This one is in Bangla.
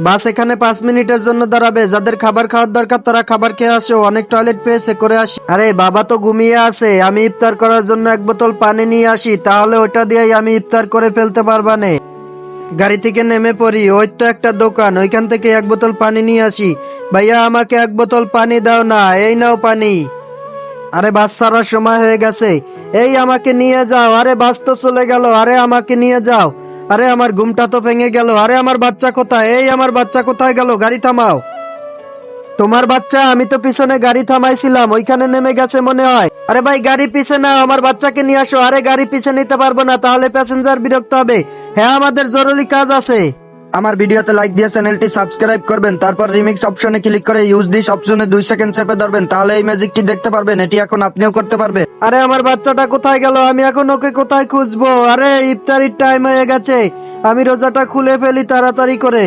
বাস এখানে 5 মিনিটের জন্য দাঁড়াবে। যাদের খাবার খাওয়ার দরকার তারা খাবার খেয়ে আসো, অনেক টয়লেট পেয়েছে, করে আসি। আরে বাবা তো ঘুমিয়ে আছে, আমি ইফতার করার জন্য 1 বোতল পানি নিয়ে আসি, তাহলে ওটা দিয়েই আমি ইফতার করে ফেলতে পারবানে। গাড়ি থেকে নেমে পড়ি, ওই তো একটা দোকান, ওইখান থেকে 1 বোতল পানি নিয়ে আসি। ভাইয়া আমাকে 1 বোতল পানি দাও না, এই নাও পানি। আরে বাস ছাড়ার সময় হয়ে গেছে, এই আমাকে নিয়ে যাও। আরে বাস তো চলে গেল, আরে আমাকে নিয়ে যাও। আরে আমার ঘুমটা তো ভেঙে গেল। আরে আমার বাচ্চা কোথায়? এই আমার বাচ্চা কোথায় গেল? গাড়ি থামাও। তোমার বাচ্চা? আমি তো পিছনে গাড়ি থামাইছিলাম, ওইখানে নেমে গেছে মনে হয়। আরে ভাই গাড়ি পিছে নাও, আমার বাচ্চাকে নিয়ে আসো। আরে গাড়ি পিছে নিতে পারবো না, তাহলে প্যাসেঞ্জার বিরক্ত হবে। হ্যাঁ আমাদের জরুরি কাজ আছে। আমার ভিডিওতে লাইক দিয়ে চ্যানেলটি সাবস্ক্রাইব করবেন, তারপর রিমিক্স অপশনে ক্লিক করে ইউজ দিস অপশনে 2 সেকেন্ড চেপে ধরবেন, তাহলে এই ম্যাজিকটি দেখতে পারবেন। এটি এখন আপনিও করতে পারবেন। আরে আমার বাচ্চাটা কোথায় গেল? আমি এখন ওকে কোথায় খুঁজবো? আরে ইফতারির টাইম হয়ে গেছে, আমি রোজাটা খুলে ফেলি তাড়াতাড়ি করে।